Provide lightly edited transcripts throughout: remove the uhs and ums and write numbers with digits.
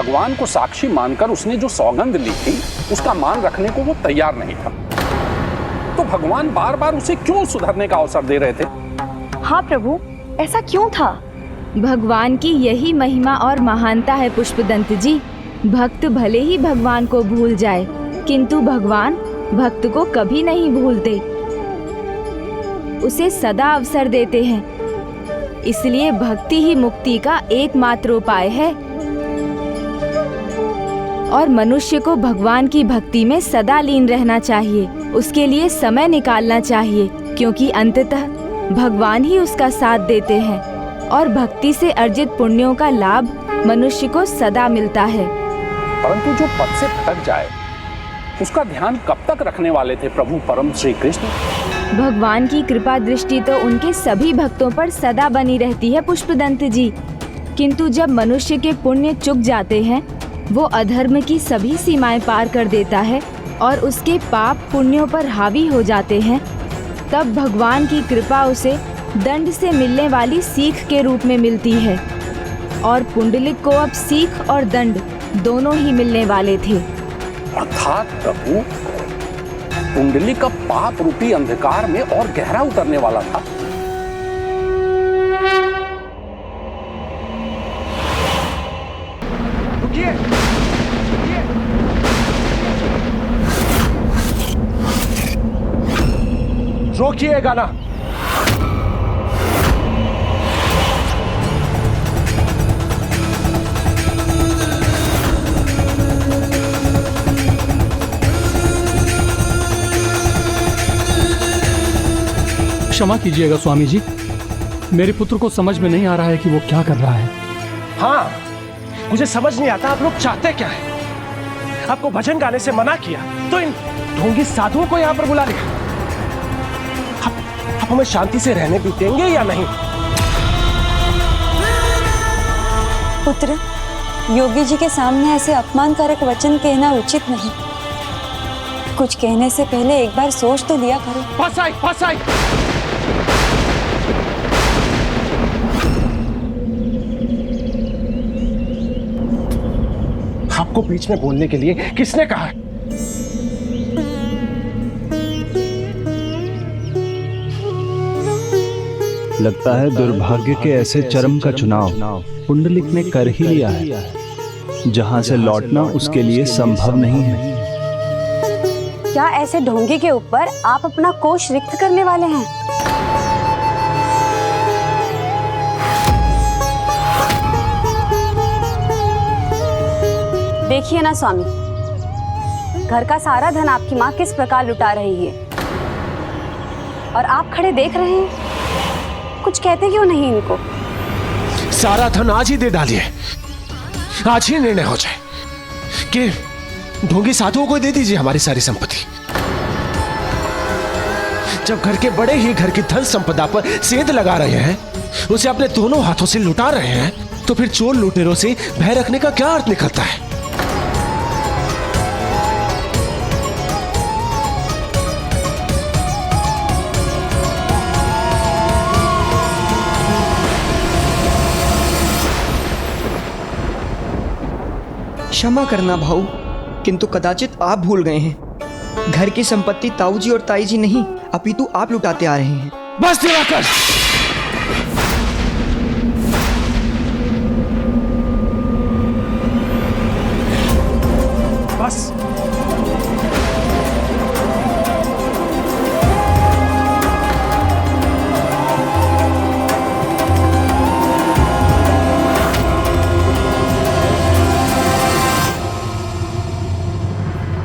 भगवान को साक्षी मानकर उसने जो सौगंध ली थी उसका मान रखने को वो तैयार नहीं था। तो भगवान बार बार उसे क्यों सुधरने का अवसर दे रहे थे? हाँ प्रभु, ऐसा क्यों था? भगवान की यही महिमा और महानता है पुष्पदंत जी। भक्त भले ही भगवान को भूल जाए, किंतु भगवान भक्त को कभी नहीं भूलते, उसे सदा अवसर देते हैं। इसलिए भक्ति ही मुक्ति का एकमात्र उपाय है और मनुष्य को भगवान की भक्ति में सदा लीन रहना चाहिए। उसके लिए समय निकालना चाहिए, क्योंकि अंततः भगवान ही उसका साथ देते हैं और भक्ति से अर्जित पुण्यों का लाभ मनुष्य को सदा मिलता है। परंतु जो पथ से भटक जाए उसका ध्यान कब तक रखने वाले थे प्रभु परम श्री कृष्ण? भगवान की कृपा दृष्टि तो उनके सभी भक्तों पर सदा बनी रहती है पुष्पदंत जी, किंतु जब मनुष्य के पुण्य चुक जाते हैं, वो अधर्म की सभी सीमाएं पार कर देता है और उसके पाप पुण्यों पर हावी हो जाते हैं, तब भगवान की कृपा उसे दंड से मिलने वाली सीख के रूप में मिलती है। और पुंडलिक को अब सीख और दंड दोनों ही मिलने वाले थे। अर्थात प्रभु कुंडली का पाप रूपी अंधकार में और गहरा उतरने वाला था। रुकिए, रोकिएगा ना। क्षमा कीजिएगा स्वामी जी, मेरे पुत्र को समझ में नहीं आ रहा है कि वो क्या कर रहा है। हाँ, मुझे समझ नहीं आता आप लोग चाहते क्या है। आपको भजन गाने से मना किया तो इन ढोंगी साधुओं को यहाँ पर बुला लिया। आप हमें शांति से रहने भी देंगे या नहीं? पुत्र, योगी जी के सामने ऐसे अपमानकारक वचन कहना उचित नहीं। कुछ कहने से पहले एक बार सोच तो लिया करो। पास आई। आपको बीच में बोलने के लिए किसने कहा है? लगता है दुर्भाग्य के ऐसे चरम का चुनाव पुंडलिक ने कर ही लिया है, जहां से लौटना उसके लिए संभव नहीं है। क्या ऐसे ढोंगी के ऊपर आप अपना कोष रिक्त करने वाले हैं? देखिए ना स्वामी, घर का सारा धन आपकी माँ किस प्रकार लुटा रही है और आप खड़े देख रहे हैं। कुछ कहते क्यों नहीं इनको? सारा धन आज ही दे डालिए, आज ही निर्णय हो जाए कि ढोंगी साधुओं को दे दीजिए हमारी सारी संपत्ति। जब घर के बड़े ही घर की धन संपदा पर सेंध लगा रहे हैं, उसे अपने दोनों हाथों से लुटा रहे हैं, तो फिर चोर लुटेरों से भय रखने का क्या अर्थ निकलता है? क्षमा करना भाऊ, किंतु कदाचित आप भूल गए हैं, घर की संपत्ति ताऊजी और ताईजी नहीं अपितु आप लुटाते आ रहे हैं। बस दिवाकर, बस।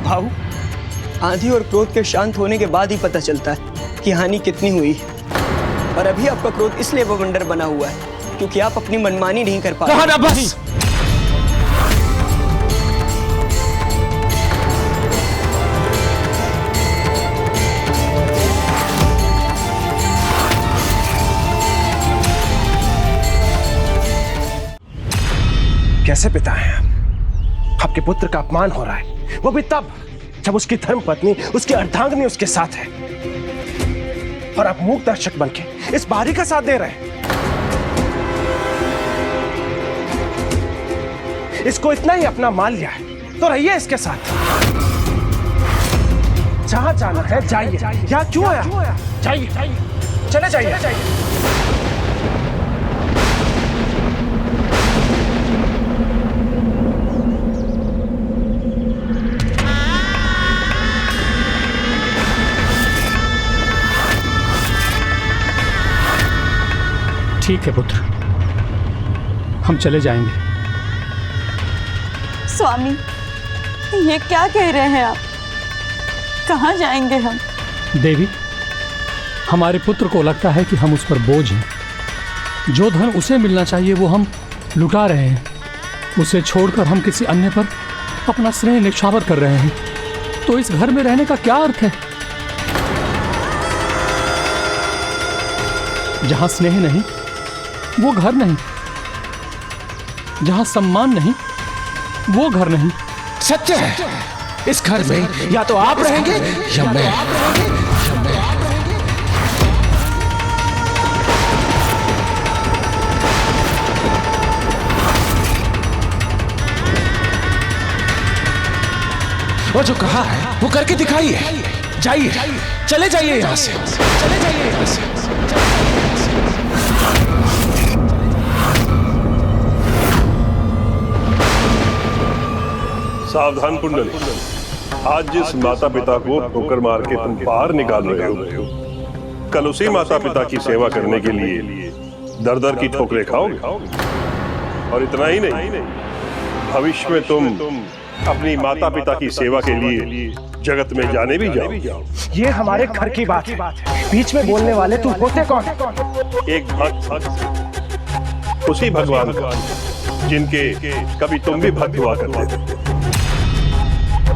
भाऊ, आंधी और क्रोध के शांत होने के बाद ही पता चलता है कि हानि कितनी हुई है। और अभी आपका क्रोध इसलिए बवंडर बना हुआ है क्योंकि आप अपनी मनमानी नहीं कर पा रहे। बस। कैसे पिता हैं आप? आपके पुत्र का अपमान हो रहा है, वो भी तब जब उसकी धर्म पत्नी, उसकी अर्धांगिनी उसके साथ है, और आप मूक दर्शक बनके इस बारी का साथ दे रहे हैं। इसको इतना ही अपना मान लिया है तो रहिए इसके साथ। जहां जाना है जाइए, यहाँ क्यों आया? जाइए, चले जाइए। ठीक है पुत्र, हम चले जाएंगे। स्वामी, ये क्या कह रहे हैं आप? कहाँ जाएंगे हम? देवी, हमारे पुत्र को लगता है कि हम उस पर बोझ हैं। जो धन उसे मिलना चाहिए वो हम लुटा रहे हैं। उसे छोड़कर हम किसी अन्य पर अपना स्नेह निछावर कर रहे हैं। तो इस घर में रहने का क्या अर्थ है? जहां स्नेह नहीं वो घर नहीं, जहां सम्मान नहीं वो घर नहीं। सत्य है, इस घर में या तो आप रहेंगे या मैं। वो जो कहा है वो करके दिखाइए। जाइए, चले जाइए यहां से, चले जाइए यहां से। सावधान कुंडली, आज जिस माता पिता को ठोकर मार के तुम बाहर निकाल रहे हो, कल उसी माता पिता की सेवा करने के लिए दर दर की ठोकरें खाओगे। और इतना ही नहीं, भविष्य में तुम अपनी माता पिता की सेवा के लिए जगत में जाने भी जाओ। ये हमारे घर की बात है, बीच में बोलने वाले तुम होते कौन? एक भक्त उसी भगवान का जिनके कभी तुम भी भक्त हुआ करते थे।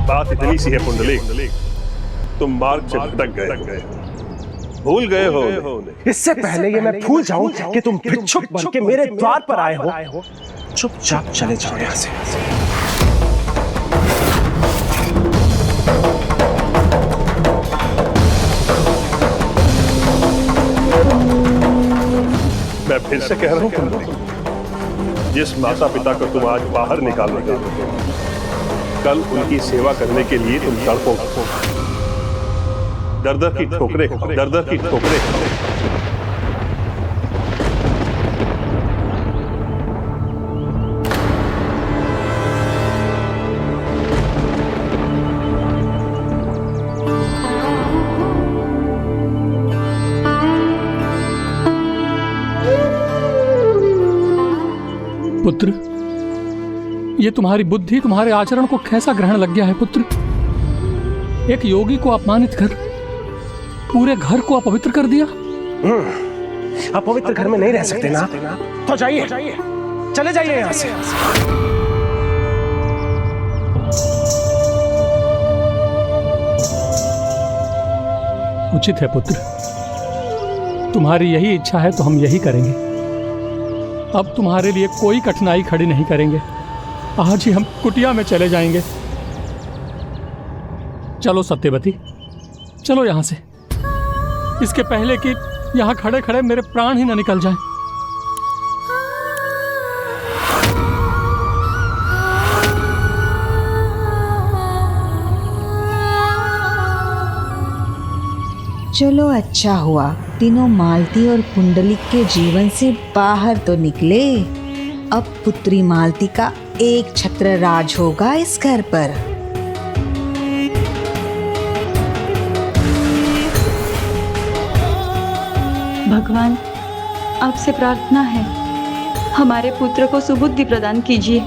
बात इतनी सी है पुंडलिक, तुम मार्ग से भटक गए, भूल गए हो। इससे पहले ये मैं भूल जाऊं कि तुम भिक्षुक बन के मेरे द्वार पर आए हो, चुपचाप चले जाओ यहां से। मैं फिर से कह रहा हूं पुंडलिक, जिस माता पिता को तुम आज बाहर निकाल रहे हो, कल उनकी सेवा करने के लिए तुम तड़पोगे। दर दर की ठोकरें खाओ, दर दर की ठोकरें खाओ। पुत्र, ये तुम्हारी बुद्धि तुम्हारे आचरण को कैसा ग्रहण लग गया है पुत्र? एक योगी को अपमानित कर पूरे घर को अपवित्र कर दिया। अपवित्र घर में नहीं रह सकते ना, तो जाइए, चले जाइए यहां से। उचित है पुत्र, तुम्हारी यही इच्छा है तो हम यही करेंगे। अब तुम्हारे लिए कोई कठिनाई खड़ी नहीं करेंगे। आज ही हम कुटिया में चले जाएंगे। चलो सत्यवती, चलो यहां से, इसके पहले कि यहां खड़े खड़े मेरे प्राण ही न निकल जाएं। चलो अच्छा हुआ तीनों मालती और पुंडलिक के जीवन से बाहर तो निकले। अब पुत्री मालती का एक छत्र राज होगा इस घर पर। भगवान, आपसे प्रार्थना है, हमारे पुत्र को सुबुद्धि प्रदान कीजिए।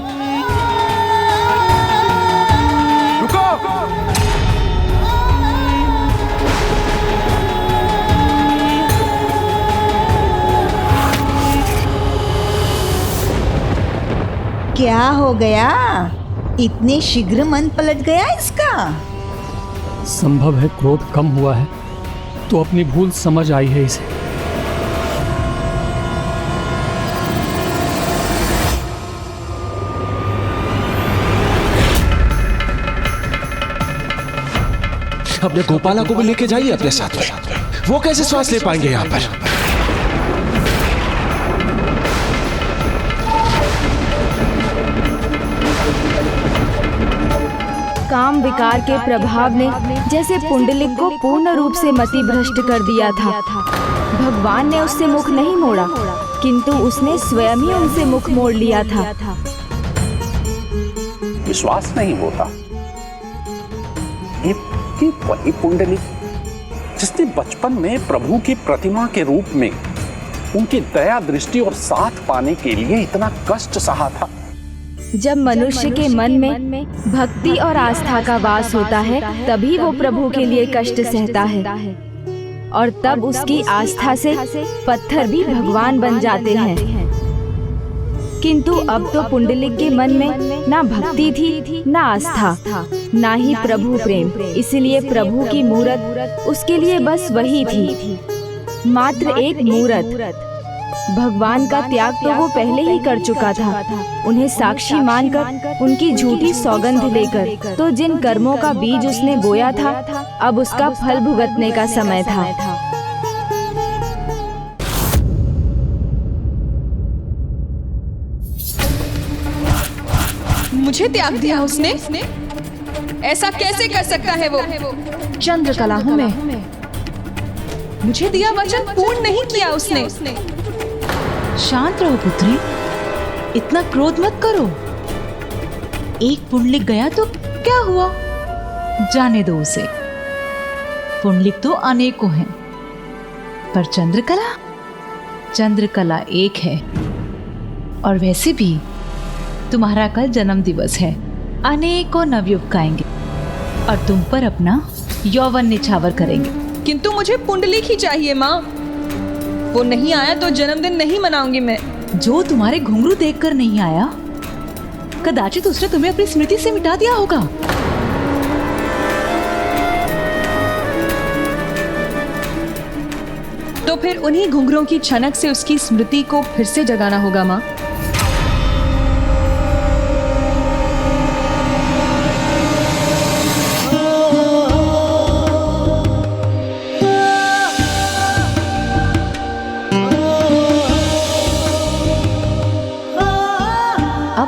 रुको! क्या हो गया? इतने शीघ्र मन पलट गया इसका? संभव है क्रोध कम हुआ है तो अपनी भूल समझ आई है इसे। अपने गोपाला को भी लेके जाइए अपने साथ में। वो कैसे श्वास ले पाएंगे यहाँ पर? काम विकार के प्रभाव ने जैसे पुंडलिक को पूर्ण रूप से मति भ्रष्ट कर दिया था। भगवान ने उससे मुख नहीं मोड़ा, किंतु उसने स्वयं ही उनसे मुख मोड़ लिया था। विश्वास नहीं होता कि वही पुंडलिक जिसने बचपन में प्रभु की प्रतिमा के रूप में उनकी दया दृष्टि और साथ पाने के लिए इतना कष्ट सहा था। जब मनुष्य के मन में भक्ति और आस्था का वास होता है, तभी वो प्रभु के लिए कष्ट सहता है, और तब उसकी आस्था से पत्थर भी भगवान बन जाते हैं। किंतु अब तो पुंडलिक के मन में ना भक्ति थी, ना आस्था, ना ही प्रभु प्रेम। इसलिए प्रभु की मूरत उसके लिए बस वही थी, मात्र एक मूरत। भगवान का त्याग तो वो पहले ही कर चुका था। उन्हें साक्षी मानकर, उनकी झूठी सौगंध लेकर, तो जिन कर्मों का बीज उसने बोया था, अब उसका फल भुगतने का समय था। मुझे त्याग दिया उसने? ऐसा कैसे कर सकता है वो? चंद्रकला हूँ मैं। मुझे दिया वचन पूर्ण नहीं किया उसने। शांत रहो पुत्री, इतना क्रोध मत करो। एक पुंडलिक गया तो क्या हुआ, जाने दो उसे। पुंडलिक तो अनेकों हैं, पर चंद्रकला एक है। और वैसे भी तुम्हारा कल जन्म दिवस है, अनेकों नवयुवक आएंगे और तुम पर अपना यौवन निछावर करेंगे। किंतु मुझे पुंडलिक ही चाहिए माँ। वो नहीं आया तो जन्मदिन नहीं मनाऊंगी मैं। जो तुम्हारे घुंघरू देखकर नहीं आया, कदाचित उसने तुम्हें अपनी स्मृति से मिटा दिया होगा। तो फिर उन्हीं घुंघरों की छनक से उसकी स्मृति को फिर से जगाना होगा माँ।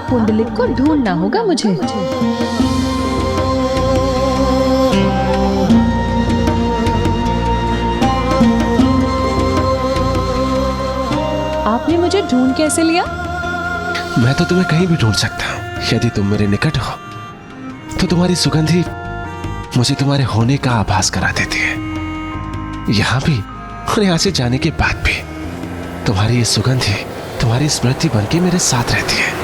पुंडलिक को ढूंढना होगा मुझे। आपने मुझे ढूंढ कैसे लिया? मैं तो तुम्हें कहीं भी ढूंढ सकता हूँ। यदि तुम मेरे निकट हो तो तुम्हारी सुगंधी मुझे तुम्हारे होने का आभास करा देती है। यहाँ भी और यहाँ से जाने के बाद भी तुम्हारी ये सुगंधी तुम्हारी स्मृति बनके मेरे साथ रहती है।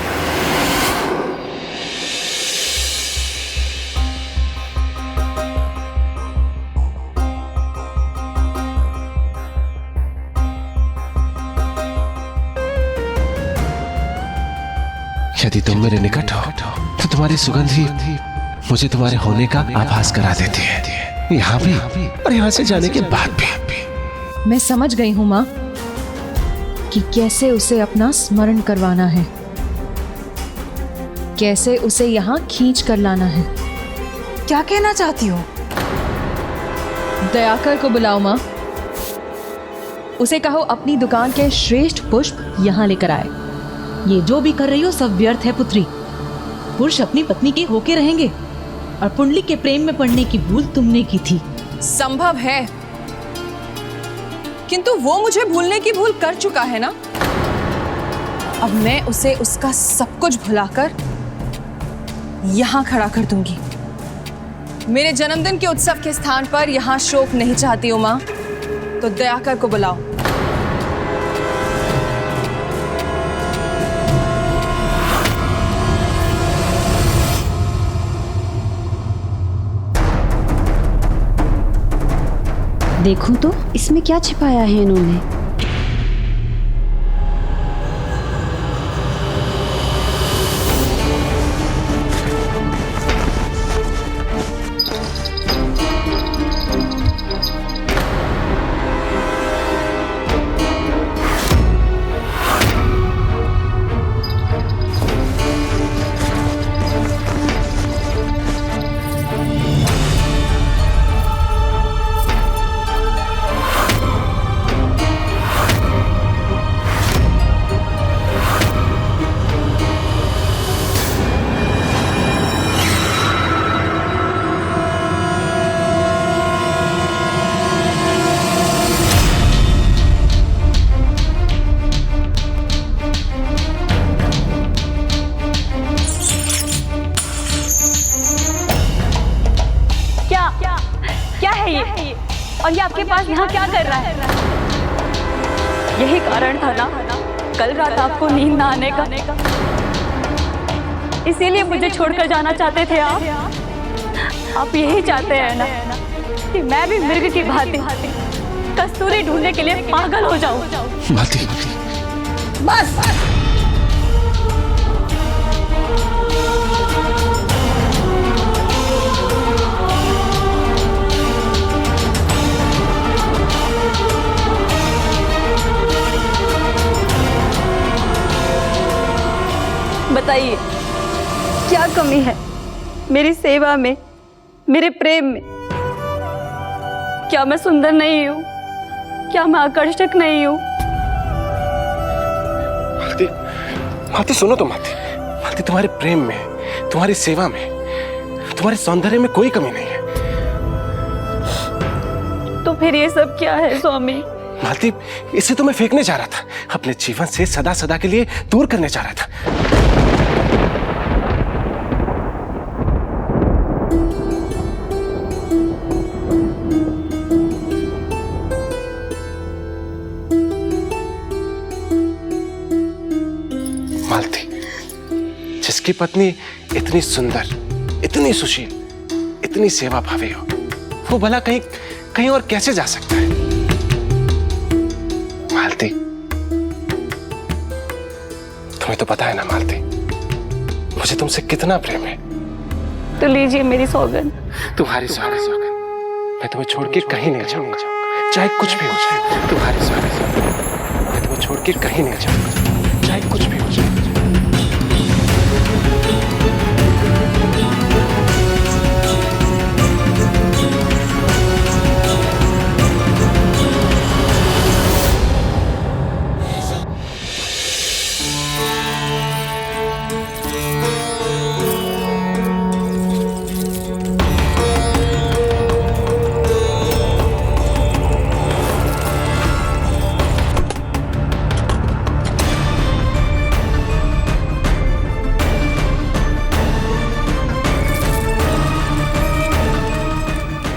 यदि तुम मेरे निकट हो तो तुम्हारी सुगंधी मुझे तुम्हारे होने का आभास करा देती है, यहाँ भी और यहाँ से जाने के बाद भी। मैं समझ गई हूँ माँ कि कैसे उसे अपना स्मरण करवाना है, कैसे उसे यहाँ खींच कर लाना है। क्या कहना चाहती हो? दयाकर को बुलाओ माँ। उसे कहो अपनी दुकान के श्रेष्ठ पुष्प यहाँ लेकर आए। ये जो भी कर रही हो सब व्यर्थ है पुत्री। पुरुष अपनी पत्नी के होके रहेंगे, और पुंडलिक के प्रेम में पड़ने की भूल तुमने की थी। संभव है, किंतु वो मुझे भूलने की भूल कर चुका है ना। अब मैं उसे उसका सब कुछ भुलाकर यहाँ खड़ा कर दूंगी। मेरे जन्मदिन के उत्सव के स्थान पर यहाँ शोक नहीं चाहती हूँ माँ, तो दयाकर को बुलाओ। देखूं तो इसमें क्या छिपाया है इन्होंने। और ये आपके पास यहाँ क्या कर रहा है? यही कारण था ना कल रात आपको नींद ना आने का, इसीलिए मुझे छोड़कर जाना चाहते थे आप यही चाहते हैं ना कि मैं भी मृग की भांति कस्तूरी ढूंढने के लिए पागल हो जाऊं। मालती, बस बताइए क्या कमी है मेरी सेवा में, मेरे प्रेम में? क्या मैं सुंदर नहीं हूँ? क्या मैं आकर्षक नहीं हूँ? मालती, मालती सुनो तो मालती, मालती तुम्हारे प्रेम में, तुम्हारी सेवा में, तुम्हारे सौंदर्य में कोई कमी नहीं है। तो फिर ये सब क्या है स्वामी? मालती, इसे तो मैं फेंकने जा रहा था, अपने जीवन से सदा सदा के लिए दूर करने जा रहा था। मालती, जिसकी पत्नी इतनी सुंदर, इतनी सुशील, इतनी सेवा भावी हो, वो भला कहीं कहीं और कैसे जा सकता है? मालती, तुम्हें तो पता है ना मालती, मुझे तुमसे कितना प्रेम है। तो लीजिए मेरी सौगंध। तुम्हारी सौगंध, मैं तुम्हें छोड़ के कहीं नहीं जाऊंगा, चाहे कुछ भी हो जाए। तुम्हारी सौगंध, मैं तुम्हें छोड़ के कहीं नहीं जाऊंगा, चाहे कुछ भी हो जाए।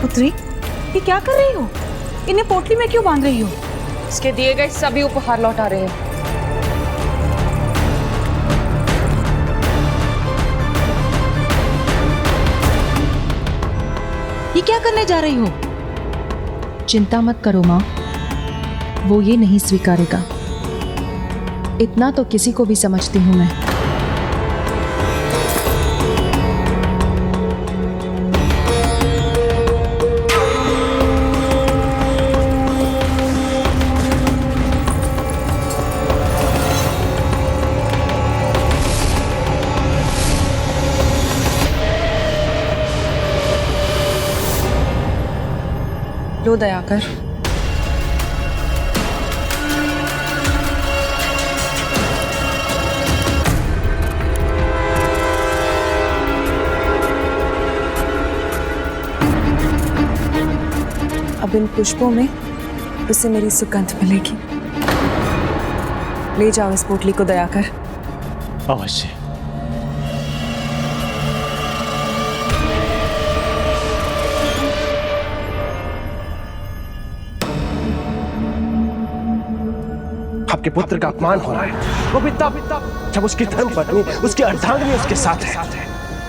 पुत्री, ये क्या कर रही हो? इन्हें पोटली में क्यों बांध रही हो? इसके दिए गए सभी उपहार लौटा रहे हैं। ये क्या करने जा रही हो? चिंता मत करो माँ, वो ये नहीं स्वीकारेगा। इतना तो किसी को भी समझती हूं मैं। लो दयाकर, अब इन पुष्पों में उसे मेरी सुगंध मिलेगी। ले जाओ इस पोटली को दयाकर। अवश्य। आपके पुत्र का अपमान हो रहा है, वो भी तब जब उसकी धर्म पत्नी, उसकी अर्धांगिनी उसके साथ है,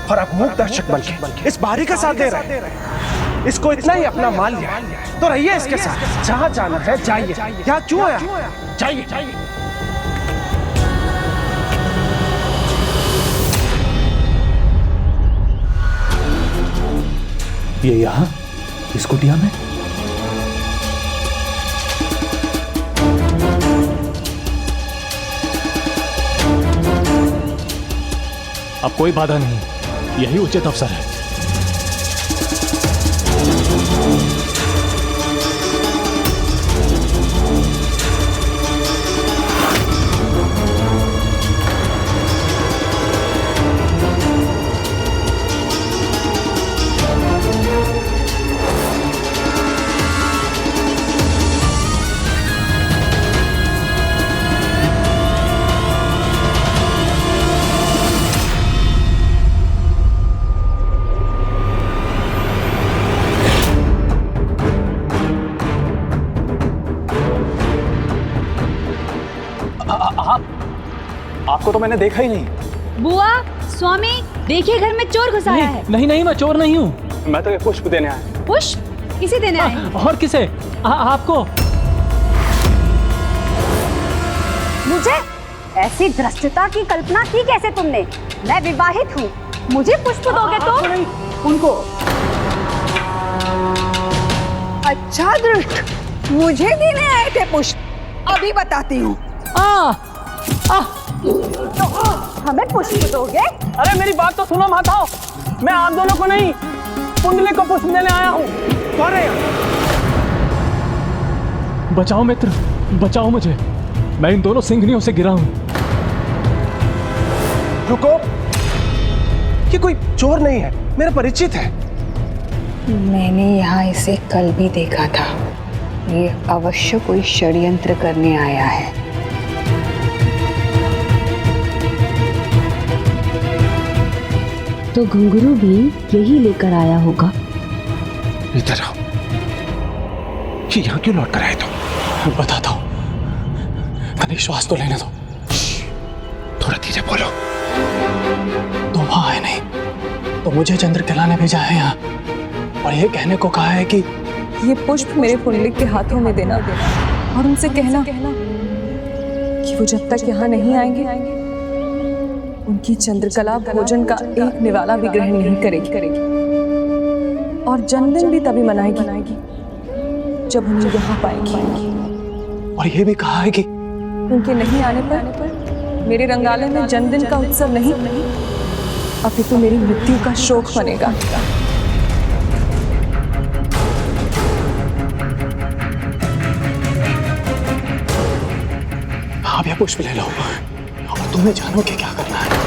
और आप मूक दर्शक बनके इस बारी का साथ दे रहे हैं। इसको इतना ही अपना मान लिया तो रहिए इसके साथ, जहां जाना है जाइए। यहाँ क्यों आया? जाइए। ये यहाँ इस कुटिया में? अब कोई बाधा नहीं, यही उचित अवसर है। आपको तो मैंने देखा ही नहीं। बुआ, स्वामी, देखिए घर में चोर घुस आया है। नहीं, मैं चोर नहीं हूँ। मैं तो ये पुष्प देने आया। पुष्प? किसे देने आए? और किसे? आपको। मुझे? ऐसी धृष्टता की कल्पना की कैसे तुमने? मैं विवाहित हूँ, मुझे पुष्प दोगे तुम? उनको। अच्छा दुष्ट, मुझे देने आए थे पुष्प। अभी बताती हूँ। हमें पुष्प दोगे? अरे मेरी बात तो सुनो माताओ, मैं आप दोनों को नहीं, पुंडलिक को पुष्प देने आया हूँ। कौन है? बचाओ मित्र, बचाओ मुझे, मैं इन दोनों सिंघनियों से गिरा हूँ। रुको, ये कोई चोर नहीं है, मेरा परिचित है। मैंने यहाँ इसे कल भी देखा था, ये अवश्य कोई षड्यंत्र करने आया है। तो घुंघरू भी यही लेकर आया होगा। इधर आओ, ये यहाँ क्यों लौट कर आए तुम? बताता हूँ, तनिक श्वास तो लेने दो। थोड़ा धीरे बोलो। तुम वहाँ आए नहीं तो मुझे चंद्रकला ने भेजा है यहाँ, और ये कहने को कहा है कि ये पुष्प मेरे पुंडलिक के हाथों में देना और उनसे कहना कि वो जब तक यहाँ नहीं आएंगे उनकी चंद्रकला भोजन का एक निवाला भी ग्रहण नहीं करेगी, और जन्मदिन भी तभी मनाएगी जब उन्हें यहाँ पाएंगी। और ये भी कहा है कि उनके नहीं आने पर मेरे रंगालय में जन्मदिन का उत्सव नहीं, अपितु मेरी मृत्यु का शोक बनेगा। आप यह पुष्प ले लो और तुम्हें जानो कि क्या करना है।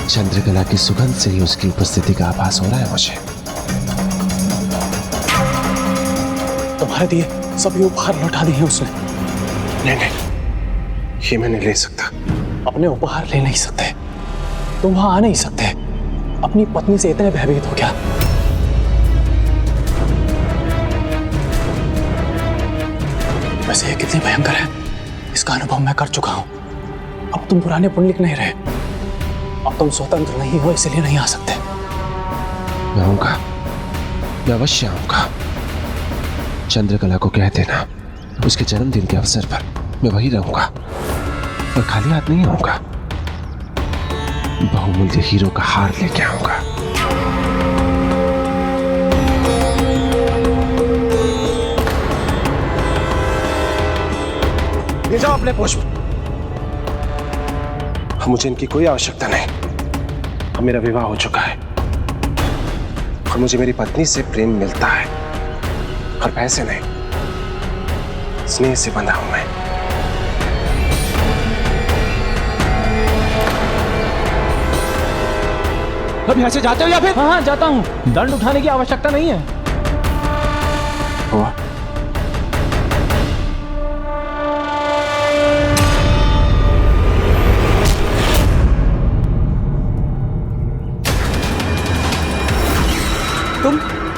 चंद्रकला की सुगंध से ही उसकी उपस्थिति का आभास हो रहा है मुझे। तुम्हारे दिए सभी उपहार लौटा दिए उसने। नहीं, ये मैं नहीं ले सकता। अपने उपहार ले नहीं सकते, तुम वहां आ नहीं सकते, अपनी पत्नी से इतने भयभीत हो क्या? वैसे ये कितनी भयंकर है, इसका अनुभव मैं कर चुका हूं। अब तुम पुराने पुंडलिक नहीं रहे, अब तुम स्वतंत्र नहीं हो, इसलिए नहीं आ सकते। मैं आऊंगा, मैं अवश्य आऊंगा। चंद्रकला को कह देना उसके जन्मदिन के अवसर पर मैं वही रहूंगा, और खाली हाथ नहीं आऊंगा, बहुमूल्य हीरो का हार लेके आऊंगा। ले जाओ अपने पुष्प। मुझे इनकी कोई आवश्यकता नहीं। अब मेरा विवाह हो चुका है और मुझे मेरी पत्नी से प्रेम मिलता है, और पैसे नहीं, स्नेह से बंधा हूं मैं। अब यहाँ से जाते हो या फिर? हाँ, जाता हूँ। दंड उठाने की आवश्यकता नहीं है। हुआ?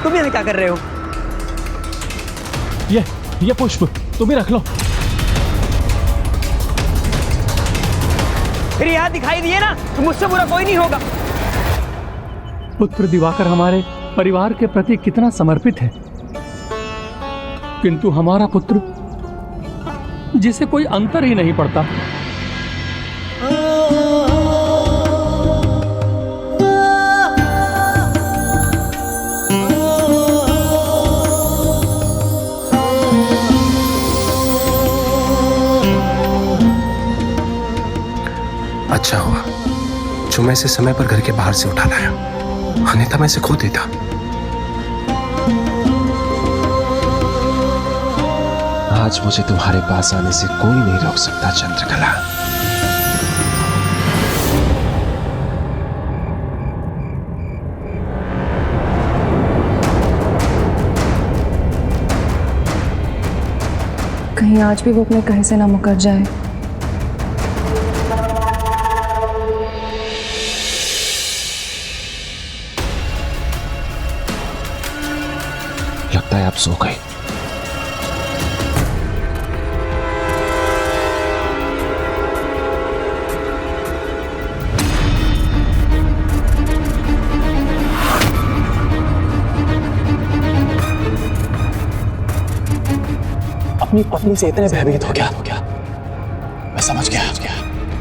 तुम यहाँ क्या कर रहे हो? ये पुष्प तुम ही रख लो। फिर यहाँ दिखाई दिए ना, तो मुझसे बुरा कोई नहीं होगा। पुत्र दिवाकर हमारे परिवार के प्रति कितना समर्पित है, किंतु हमारा पुत्र जिसे कोई अंतर ही नहीं पड़ता। अच्छा हुआ जो मैं इसे समय पर घर के बाहर से उठा लाया, अन्यथा मैं इसे खो देता। आज मुझे तुम्हारे पास आने से कोई नहीं रोक सकता चंद्रकला। कहीं आज भी वो अपने कहे से ना मुकर जाए। लगता है आप सो गए। अपनी पत्नी से इतने भयभीत हो गया। मैं समझ गया।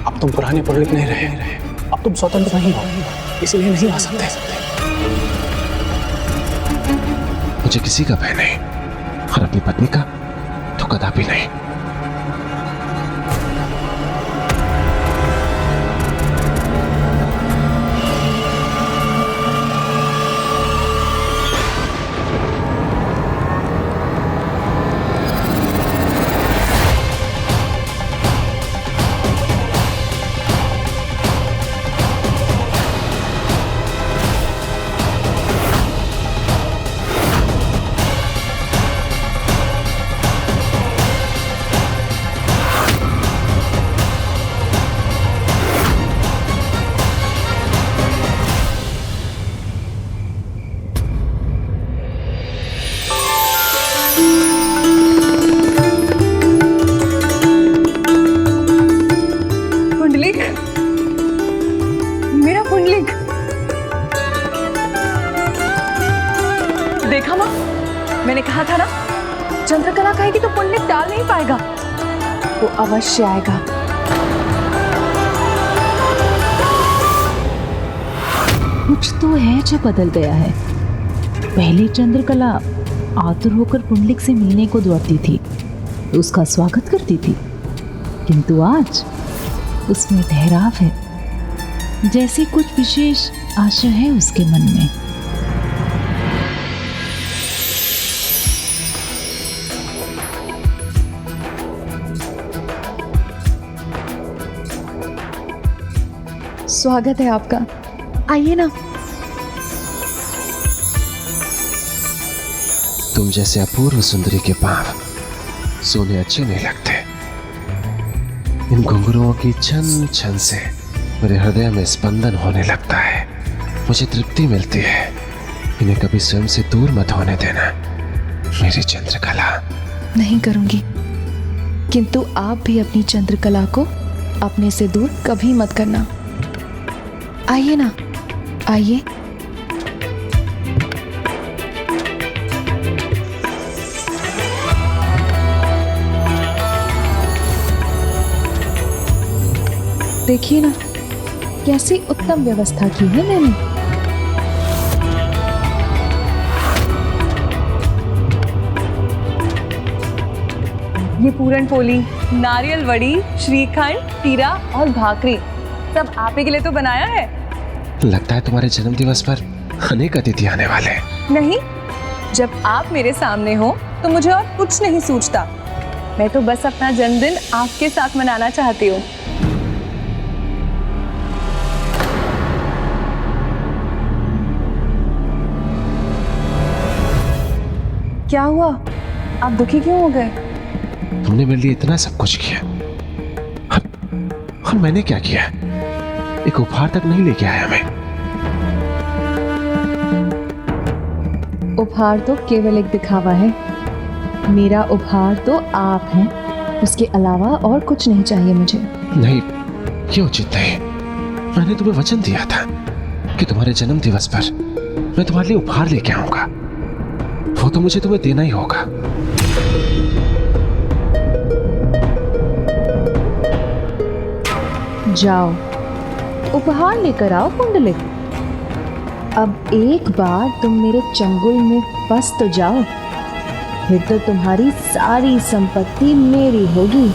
अब तुम पुराने पुंडलिक नहीं रहे, अब तुम स्वतंत्र नहीं हो, इसलिए नहीं आ सकते। मुझे किसी का भय नहीं, और अपनी पत्नी का तो कदापि नहीं। देखा माँ, मैंने कहा था ना, चंद्रकला कहेगी तो पुंडलिक टाल नहीं पाएगा। वो अवश्य आएगा। कुछ तो है जो बदल गया है। पहले चंद्रकला आतुर होकर पुंडलिक से मिलने को दौड़ती थी, तो उसका स्वागत करती थी, किंतु आज उसमें ठहराव है, जैसे कुछ विशेष आशा है उसके मन में। स्वागत है आपका, आइए ना। तुम जैसे अपूर्व सुंदरी के पांव सोने अच्छे नहीं लगते। इन घुंघरुओं की छन छन से मेरे हृदय में स्पंदन होने लगता है, मुझे तृप्ति मिलती है। इन्हें कभी स्वयं से दूर मत होने देना मेरी चंद्रकला। नहीं करूंगी, किंतु आप भी अपनी चंद्रकला को अपने से दूर कभी मत करना। आइए ना, आइए। देखिए ना, कैसी उत्तम व्यवस्था की है मैंने। ये पूरन पोली, नारियल वड़ी, श्रीखंड, पीरा और भाकरी सब आप ही के लिए तो बनाया है। लगता है तुम्हारे जन्मदिवस पर अनेक अतिथि आने वाले हैं। नहीं, जब आप मेरे सामने हो तो मुझे और कुछ नहीं सूझता। मैं तो बस अपना जन्मदिन आपके साथ मनाना चाहती हूँ। क्या हुआ, आप दुखी क्यों हो गए? तुमने मेरे लिए इतना सब कुछ किया, और मैंने क्या किया? एक उपहार तक नहीं लेके आया मैं। उपहार तो केवल एक दिखावा है। मेरा उपहार तो आप हैं, उसके अलावा और कुछ नहीं चाहिए मुझे। नहीं, ये उचित नहीं। मैंने तुम्हें वचन दिया था कि तुम्हारे जन्म दिवस पर मैं तुम्हारे लिए उपहार लेके आऊंगा, वो तो मुझे तुम्हें देना ही होगा। जाओ, उपहार लेकर आओ पुंडलिक। अब एक बार तुम मेरे चंगुल में फंस तो जाओ, फिर तो तुम्हारी सारी संपत्ति मेरी होगी।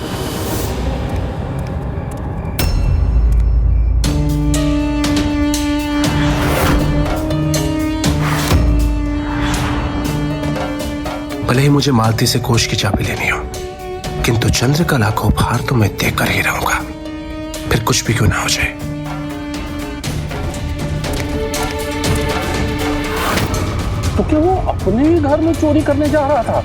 भले ही मुझे मालती से कोष की चाबी लेनी हो, किंतु चंद्रकला को उपहार तो मैं देकर ही रहूंगा, फिर कुछ भी क्यों ना हो जाए। तो क्या वो अपने ही घर में चोरी करने जा रहा था?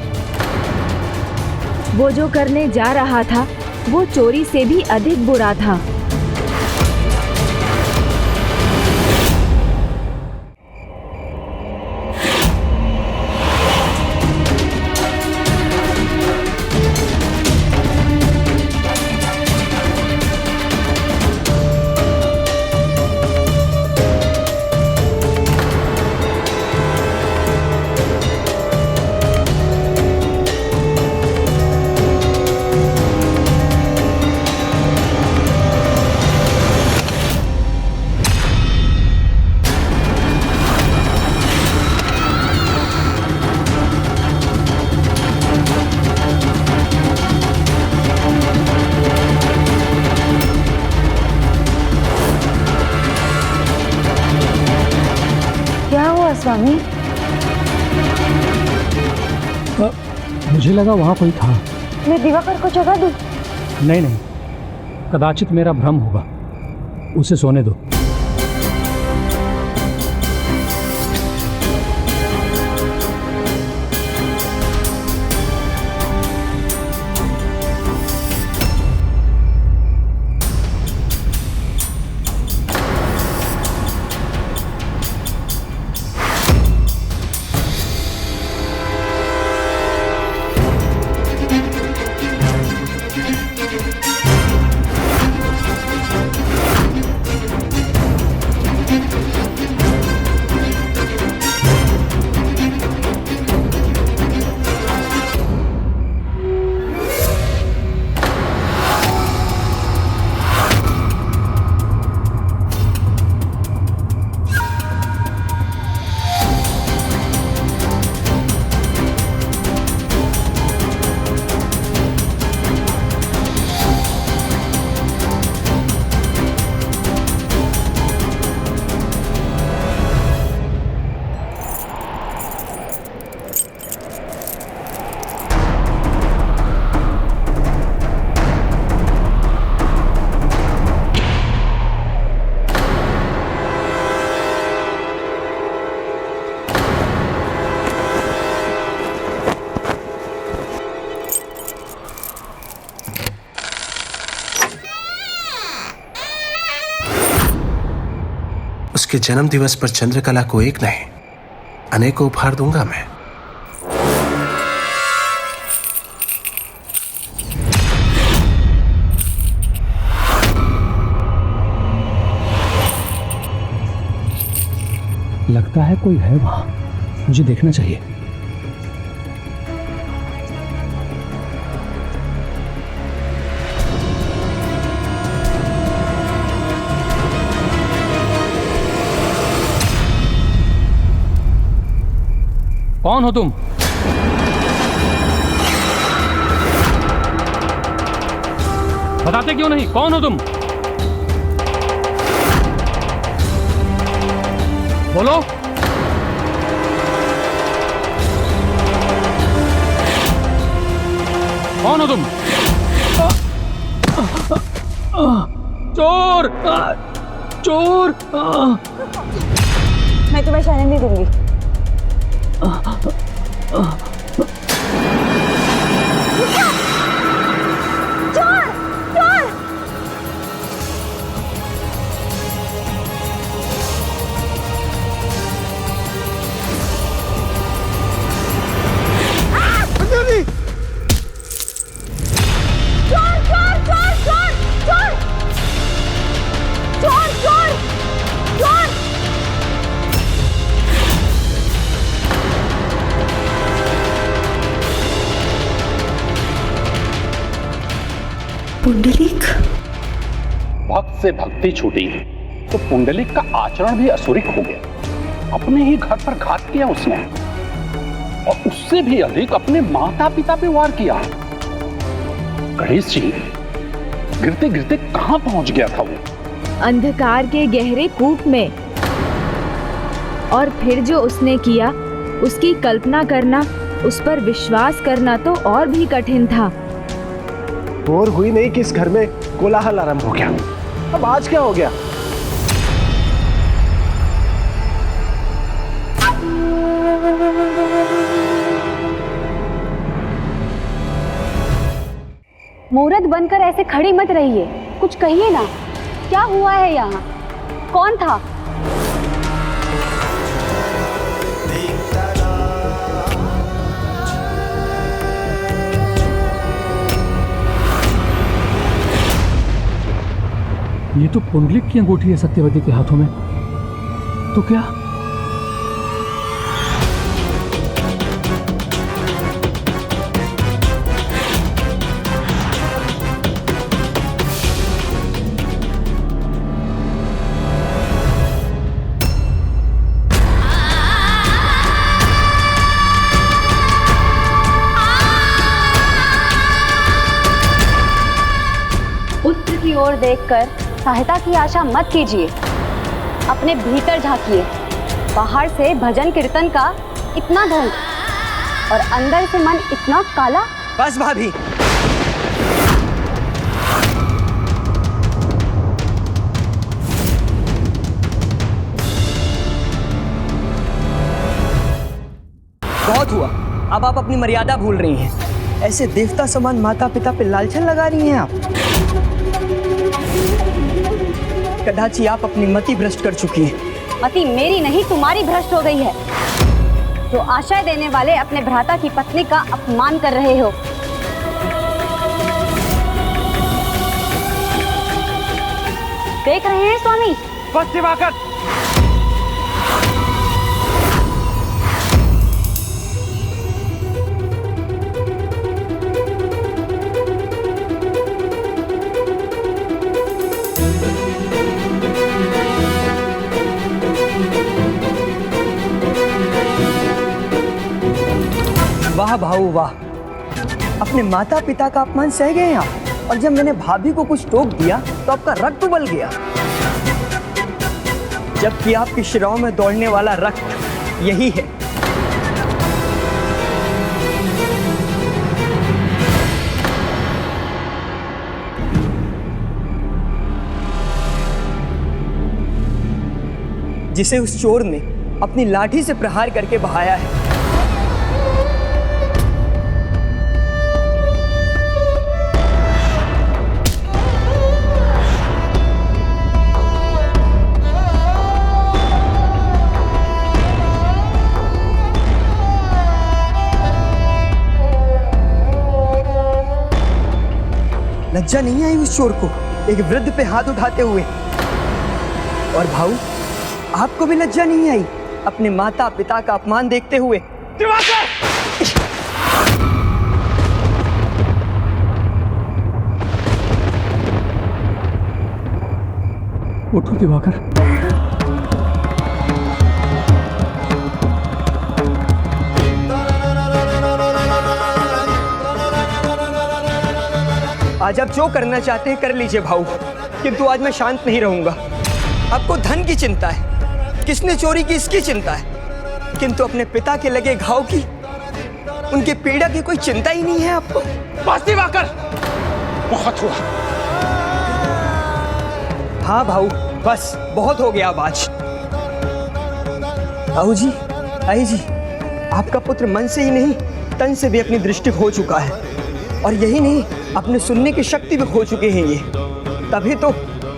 वो जो करने जा रहा था वो चोरी से भी अधिक बुरा था। स्वामी, मुझे लगा वहां कोई था। मैं दिवाकर को जगा दूं? नहीं नहीं, कदाचित मेरा भ्रम होगा, उसे सोने दो। उसके जन्म दिवस पर चंद्रकला को एक नहीं, अनेकों उपहार दूंगा मैं। लगता है कोई है वहां, मुझे देखना चाहिए। कौन हो तुम? बताते क्यों नहीं? कौन हो तुम? बोलो। कौन हो तुम? चोर! चोर! मैं तुम्हें शरण नहीं दूंगी। चोर! चोर! पुंडलिक। भक्त से भक्ति छूटी तो पुंडलिक का आचरण भी असुरिक हो गया। अपने ही घर पर घात किया उसने, और उससे भी अधिक अपने माता पिता पे वार किया। गणेश जी, गिरते गिरते कहां पहुंच गया था वो? अंधकार के गहरे कूप में। और फिर जो उसने किया, उसकी कल्पना करना, उस पर विश्वास करना तो और भी कठिन था। और हुई नहीं कि इस घर में कोलाहल आरंभ हो गया। अब आज क्या हो गया? मूर्त बनकर ऐसे खड़ी मत रहिए, कुछ कहिए ना। क्या हुआ है यहाँ? कौन था? ये तो पुंडलिक की अंगूठी है सत्यवती के हाथों में। तो क्या पुत्र की ओर देखकर सहायता की आशा मत कीजिए, अपने भीतर झांकिए। बाहर से भजन कीर्तन का इतना ढंग और अंदर से मन इतना काला। बस भाभी, बहुत हुआ। अब आप अपनी मर्यादा भूल रही हैं। ऐसे देवता समान माता पिता पे लालछन लगा रही हैं आप। कदाची आप अपनी मति भ्रष्ट कर चुकी हैं। मति मेरी नहीं तुम्हारी भ्रष्ट हो गई है। जो आशय देने वाले अपने भ्राता की पत्नी का अपमान कर रहे हो। देख रहे हैं स्वामी? बस दिवाकर, वाह भाऊ वाह, अपने माता पिता का अपमान सह गए आप। और जब मैंने भाभी को कुछ टोक दिया तो आपका रक्त उबल गया, जबकि आपकी शिराओं में दौड़ने वाला रक्त यही है। जिसे उस चोर ने अपनी लाठी से प्रहार करके बहाया है। लज्जा नहीं आई उस चोर को एक वृद्ध पे हाथ उठाते हुए? और भाऊ, आपको भी लज्जा नहीं आई अपने माता पिता का अपमान देखते हुए? उठो दिवाकर। आज आप जो करना चाहते हैं कर लीजिए भाऊ, किंतु आज मैं शांत नहीं रहूंगा। आपको धन की चिंता है, किसने चोरी की इसकी चिंता है, किंतु अपने पिता के लगे घाव की, उनके पीड़ा की कोई चिंता ही नहीं है आपको। बस दिवाकर, बहुत हुआ। हाँ भाऊ, बस बहुत हो गया अब आज। आओ जी, आई जी, आपका पुत्र मन से ही नहीं तन से भी अपनी दृष्टि खो चुका है। और यही नहीं, अपने सुनने की शक्ति भी खो चुके हैं ये। तभी तो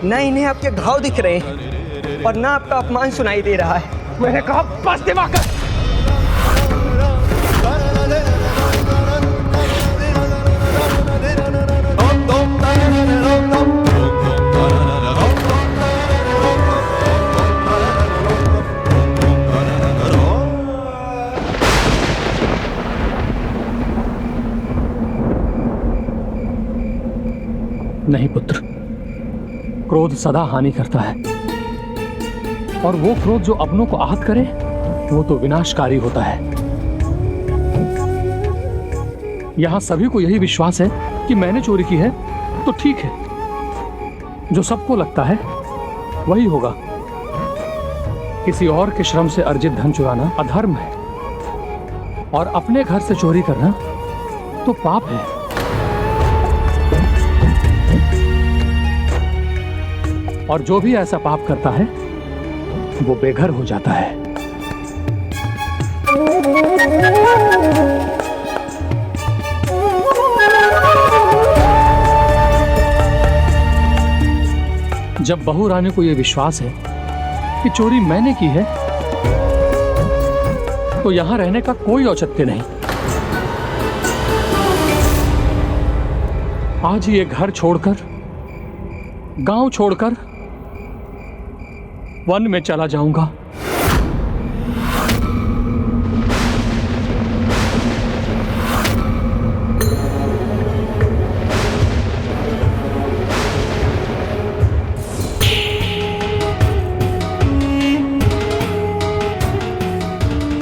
न इन्हें आपके घाव दिख रहे हैं और न आपका अपमान सुनाई दे रहा है। मैंने कहा बस दिवाकर। नहीं पुत्र, क्रोध सदा हानि करता है, और वो क्रोध जो अपनों को आहत करे वो तो विनाशकारी होता है। यहां सभी को यही विश्वास है कि मैंने चोरी की है तो ठीक है। जो सबको लगता है वही होगा। किसी और के श्रम से अर्जित धन चुराना अधर्म है, और अपने घर से चोरी करना तो पाप है। और जो भी ऐसा पाप करता है वो बेघर हो जाता है। जब बहू रानी को यह विश्वास है कि चोरी मैंने की है, तो यहां रहने का कोई औचित्य नहीं। आज ये घर छोड़कर, गांव छोड़कर वन में चला जाऊंगा।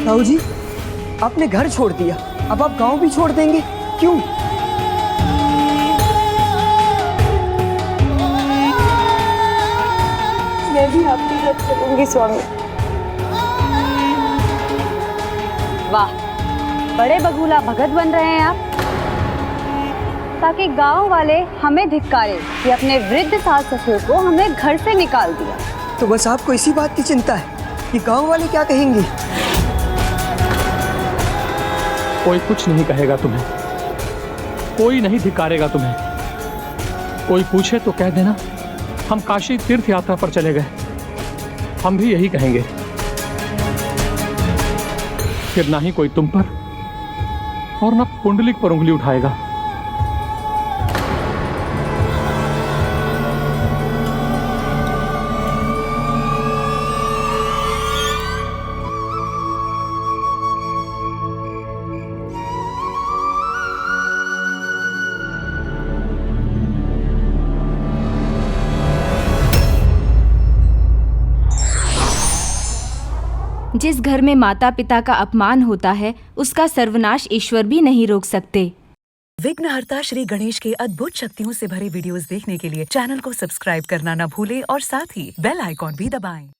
ताऊ जी, आपने घर छोड़ दिया, अब आप गांव भी छोड़ देंगे? क्यों? मैं भी आपके साथ चलूंगी स्वामी। वाह, बड़े बगुला भगत बन रहे हैं आप, ताकि गांव वाले हमें धिक्कारे कि अपने वृद्ध सास ससुर को हमें घर से निकाल दिया। तो बस आपको इसी बात की चिंता है कि गांव वाले क्या कहेंगे? कोई कुछ नहीं कहेगा तुम्हें, कोई नहीं धिक्कारेगा तुम्हें। कोई पूछे तो कह देना हम काशी तीर्थ यात्रा पर चले गए, हम भी यही कहेंगे। फिर ना ही कोई तुम पर और ना पुंडलिक पर उंगली उठाएगा। जिस घर में माता पिता का अपमान होता है उसका सर्वनाश ईश्वर भी नहीं रोक सकते। विघ्नहर्ता श्री गणेश के अद्भुत शक्तियों से भरे वीडियोस देखने के लिए चैनल को सब्सक्राइब करना न भूलें और साथ ही बेल आइकॉन भी दबाएं।